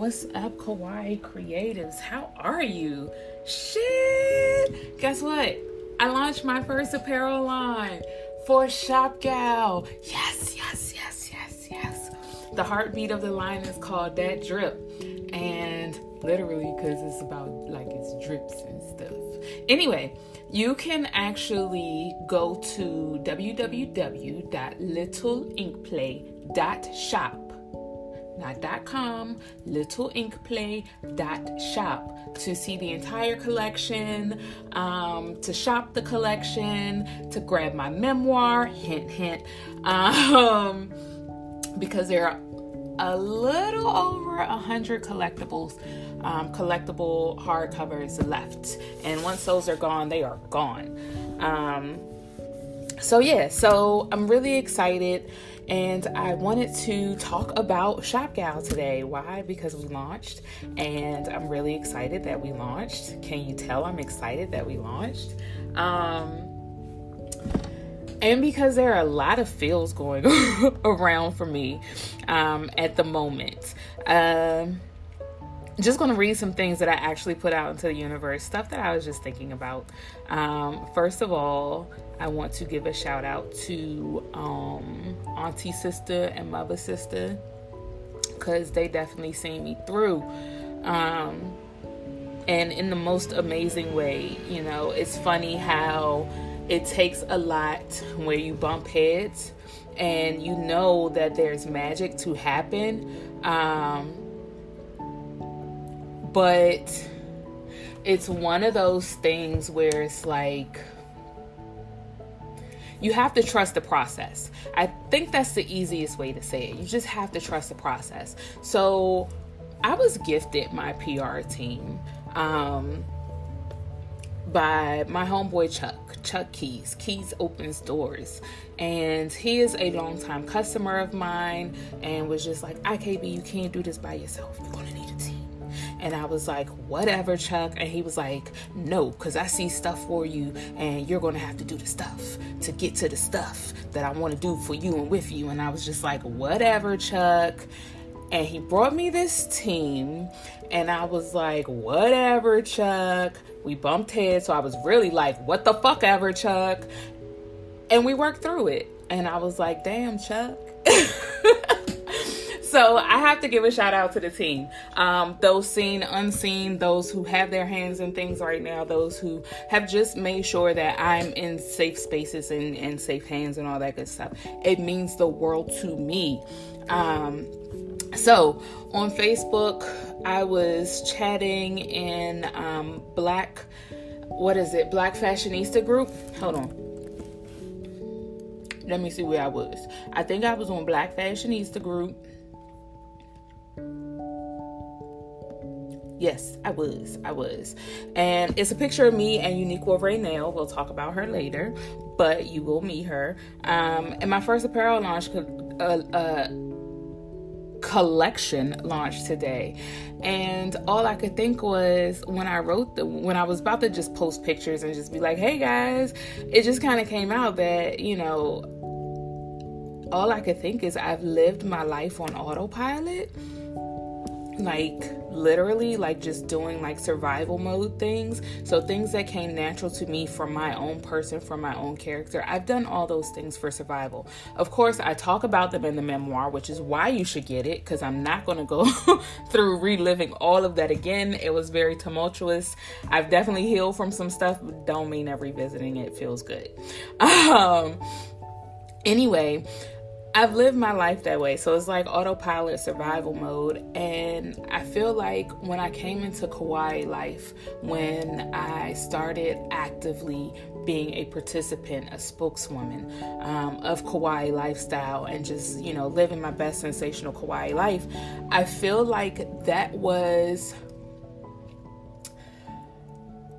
What's up, Kawaii Creatives? How are you? Shit! Guess what? I launched my first apparel line for Shop Gal. Yes. The heartbeat of the line is called That Drip. And literally, because it's about, like, it's drips and stuff. Anyway, you can actually go to www.littleinkplay.shop. Not .com, littleinkplay.shop to see the entire collection, to shop the collection, to grab my memoir, hint, because there are a little over 100 collectible hardcovers left. And once those are gone, they are gone. So I'm really excited. And I wanted to talk about Shop Gal today. Why? Because we launched, and I'm really excited that we launched. Can you tell I'm excited that we launched? And because there are a lot of feels going around for me at the moment. Just going to read some things that I actually put out into the universe, stuff that I was just thinking about. First of all, I want to give a shout out to Auntie Sister and Mother Sister, because they definitely seen me through. And in the most amazing way. You know, it's funny how it takes a lot where you bump heads and you know that there's magic to happen. But it's one of those things where it's like, you have to trust the process. I think that's the easiest way to say it. You just have to trust the process. So I was gifted my PR team by my homeboy Chuck Keys. Keys opens doors. And he is a longtime customer of mine and was just like, IKB, you can't do this by yourself. You're going to need a team. And I was like, whatever, Chuck. And he was like, no, because I see stuff for you and you're going to have to do the stuff to get to the stuff that I want to do for you and with you. And I was just like, whatever, Chuck. And he brought me this team and I was like, whatever, Chuck. We bumped heads. So I was really like, what the fuck ever, Chuck. And we worked through it. And I was like, damn, Chuck. So I have to give a shout out to the team. Those seen, unseen, those who have their hands in things right now, those who have just made sure that I'm in safe spaces and safe hands and all that good stuff. It means the world to me. So on Facebook, I was chatting in Black Fashionista group. Hold on. Let me see where I was. I think I was on Black Fashionista group. Yes, I was. And it's a picture of me and Uniqua Raynell. We'll talk about her later, but you will meet her. And my first apparel launch collection launched today. And all I could think was when I was about to just post pictures and just be like, hey guys, it just kind of came out that, you know, all I could think is I've lived my life on autopilot. Like literally, like just doing like survival mode things. So things that came natural to me from my own person, from my own character. I've done all those things for survival. Of course, I talk about them in the memoir, which is why you should get it, because I'm not going to go through reliving all of that again. It was very tumultuous. I've definitely healed from some stuff, but don't mean that revisiting it feels good. Anyway, I've lived my life that way. So it's like autopilot survival mode. And I feel like when I came into Kawaii life, when I started actively being a participant, a spokeswoman of Kawaii lifestyle and just, you know, living my best sensational Kawaii life, I feel like that was,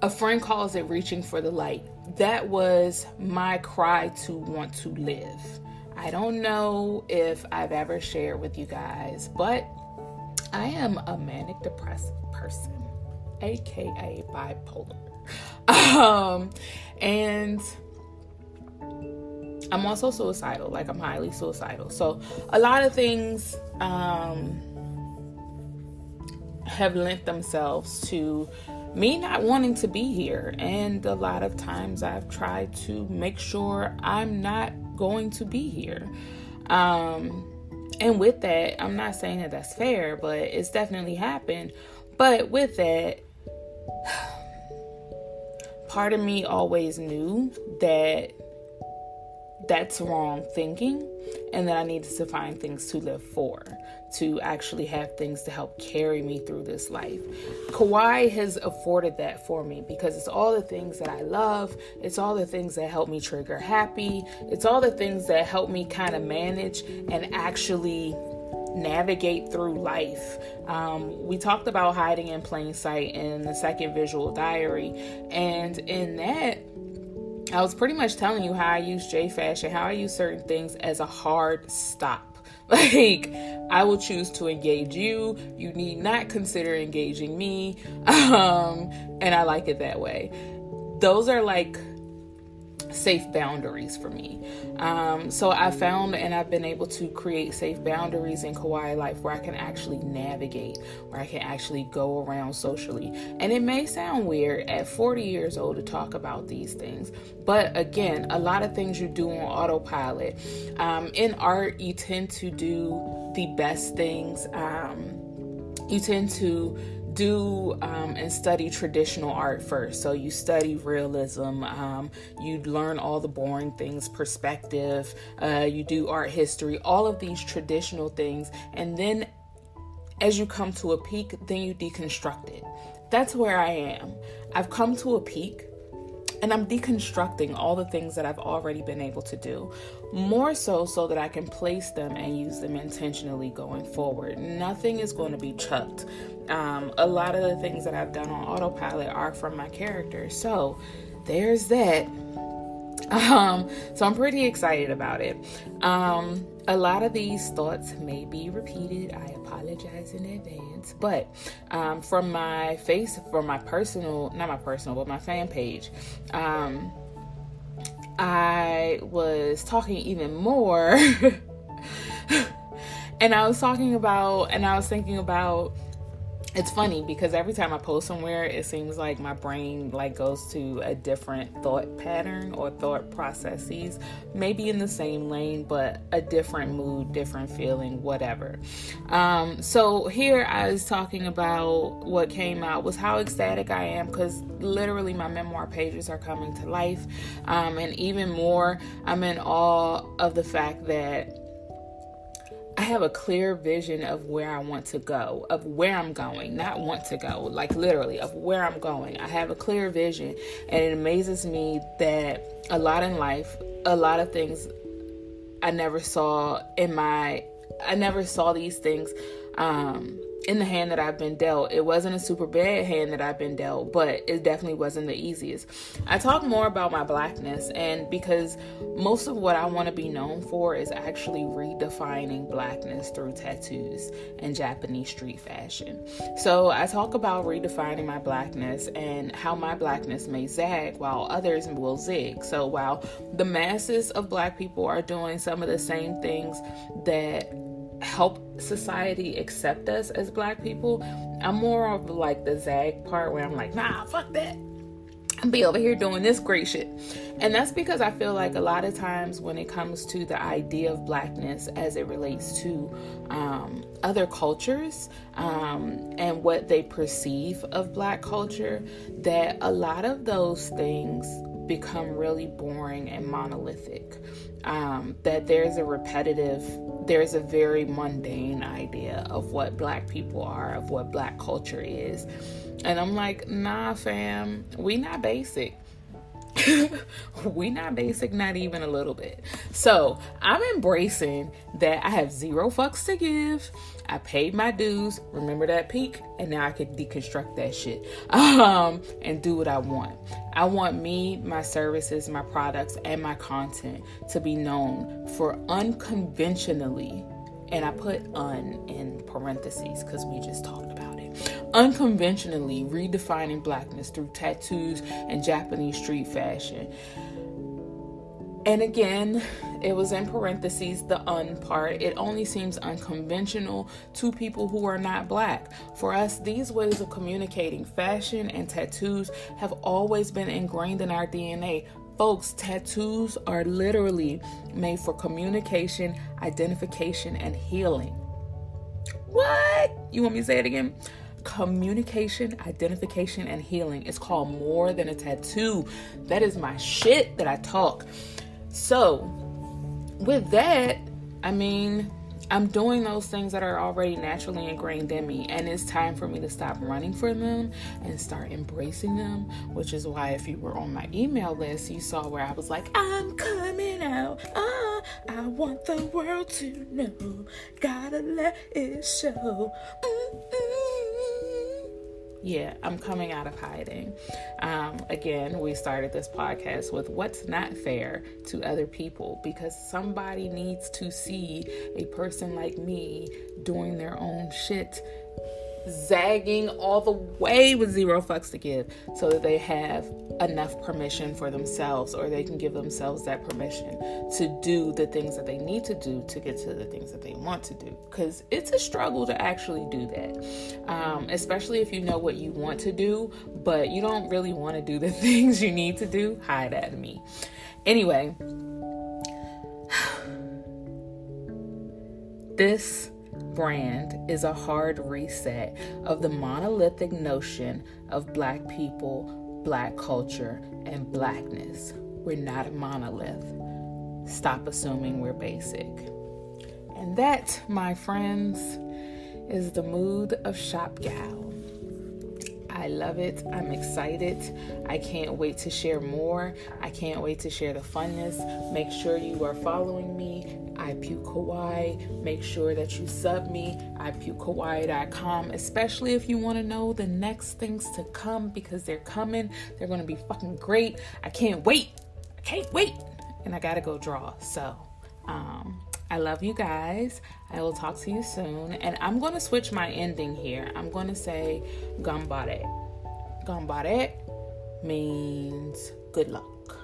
a friend calls it reaching for the light. That was my cry to want to live. I don't know if I've ever shared with you guys, but I am a manic depressive person, aka bipolar. And I'm also suicidal, like I'm highly suicidal. So a lot of things have lent themselves to me not wanting to be here. And a lot of times I've tried to make sure I'm not going to be here. And with that, I'm not saying that that's fair, but it's definitely happened. But with that, part of me always knew that that's wrong thinking, and that I needed to find things to live for, to actually have things to help carry me through this life. Kauai has afforded that for me, because it's all the things that I love. It's all the things that help me trigger happy. It's all the things that help me kind of manage and actually navigate through life. We talked about hiding in plain sight in the second visual diary, and in that, I was pretty much telling you how I use J-Fash and how I use certain things as a hard stop. Like, I will choose to engage you. You need not consider engaging me. And I like it that way. Those are like safe boundaries for me. So I found, and I've been able to create safe boundaries in Kauai life where I can actually navigate, where I can actually go around socially. And it may sound weird at 40 years old to talk about these things, but again, a lot of things you do on autopilot. In art, you tend to do the best things. You tend to do and study traditional art first. So you study realism, you learn all the boring things, perspective, you do art history, all of these traditional things. And then as you come to a peak, then you deconstruct it. That's where I am. I've come to a peak, and I'm deconstructing all the things that I've already been able to do, more so that I can place them and use them intentionally going forward. Nothing is going to be chucked. A lot of the things that I've done on autopilot are from my character. So there's that. So I'm pretty excited about it. A lot of these thoughts may be repeated. I apologize in advance. But from my fan page, I was talking even more. And I was thinking about, it's funny because every time I post somewhere, it seems like my brain goes to a different thought pattern or thought processes, maybe in the same lane, but a different mood, different feeling, whatever. So here I was talking about what came out was how ecstatic I am, because literally my memoir pages are coming to life. And even more, I'm in awe of the fact that I have a clear vision of where I want to go, of where I'm going, not want to go, like literally of where I'm going. I have a clear vision, and it amazes me that a lot in life, a lot of things I never saw these things in the hand that I've been dealt. It wasn't a super bad hand that I've been dealt, but it definitely wasn't the easiest. I talk more about my Blackness, and because most of what I want to be known for is actually redefining Blackness through tattoos and Japanese street fashion. So I talk about redefining my Blackness and how my Blackness may zag while others will zig. So while the masses of Black people are doing some of the same things that help society accept us as Black people, I'm more of like the zag part where I'm like, nah, fuck that. I'll be over here doing this great shit. And that's because I feel like a lot of times when it comes to the idea of Blackness as it relates to other cultures and what they perceive of Black culture, that a lot of those things become really boring and monolithic. That there's a very mundane idea of what Black people are, of what Black culture is. And I'm like, nah, fam, we not basic. We not basic, not even a little bit. So I'm embracing that I have zero fucks to give. I paid my dues, remember that peak, and now I can deconstruct that shit and do what I want. I want me, my services, my products, and my content to be known for unconventionally, and I put "un" in parentheses because we just talked about it, unconventionally redefining Blackness through tattoos and Japanese street fashion. And again, It was in parentheses, the part. It only seems unconventional to people who are not Black. For us, these ways of communicating, fashion and tattoos, have always been ingrained in our DNA. Folks, tattoos are literally made for communication, identification, and healing. What? You want me to say it again? Communication, identification, and healing. It's called more than a tattoo. That is my shit that I talk. So, with that, I mean, I'm doing those things that are already naturally ingrained in me, and it's time for me to stop running from them and start embracing them, which is why if you were on my email list, you saw where I was like, I'm coming out, I want the world to know, gotta let it show. Yeah, I'm coming out of hiding. Again, we started this podcast with what's not fair to other people, because somebody needs to see a person like me doing their own shit, zagging all the way with zero fucks to give, so that they have enough permission for themselves, or they can give themselves that permission to do the things that they need to do to get to the things that they want to do. Because it's a struggle to actually do that, especially if you know what you want to do, but you don't really want to do the things you need to do. Hi, that to me. Anyway, this brand is a hard reset of the monolithic notion of Black people, Black culture, and Blackness. We're not a monolith. Stop assuming we're basic. And that, my friends, is the mood of Shop Gal. I love it. I'm excited. I can't wait to share more. I can't wait to share the funness. Make sure you are following me, iPukeHawaii. Make sure that you sub me, iPukeHawaii.com, especially if you want to know the next things to come, because they're coming. They're going to be fucking great. I can't wait. And I got to go draw. So, I love you guys. I will talk to you soon. And I'm going to switch my ending here. I'm going to say gambare. Gambare means good luck.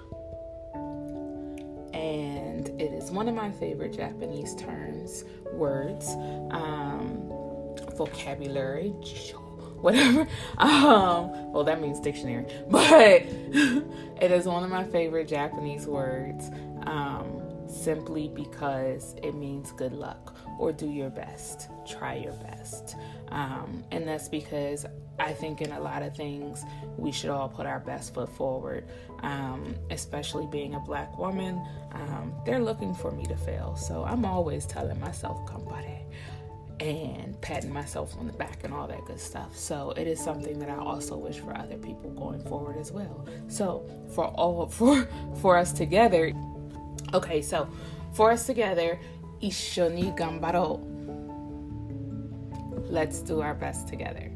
And it is one of my favorite Japanese terms, words, vocabulary, whatever. Well, that means dictionary. But it is one of my favorite Japanese words. Simply because it means good luck, or do your best, try your best. And that's because I think in a lot of things we should all put our best foot forward, especially being a Black woman. They're looking for me to fail, so I'm always telling myself gambare and patting myself on the back and all that good stuff. So it is something that I also wish for other people going forward as well. So for us together. Okay, so for us together, ishoni gambaro. Let's do our best together.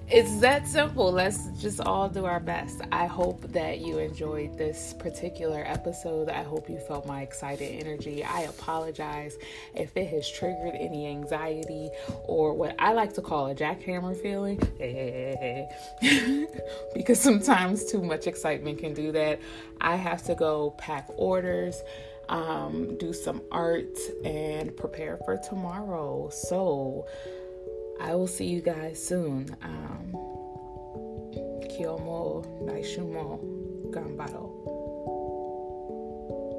It's that simple. Let's just all do our best. I hope that you enjoyed this particular episode. I hope you felt my excited energy. I apologize if it has triggered any anxiety or what I like to call a jackhammer feeling. Because sometimes too much excitement can do that. I have to go pack orders, do some art, and prepare for tomorrow. So I will see you guys soon. Kyomo Naishumo Gambaro.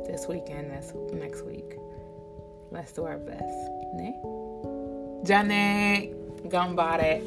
This weekend, that's next week. Let's do our best. Ne? Jane Gambare.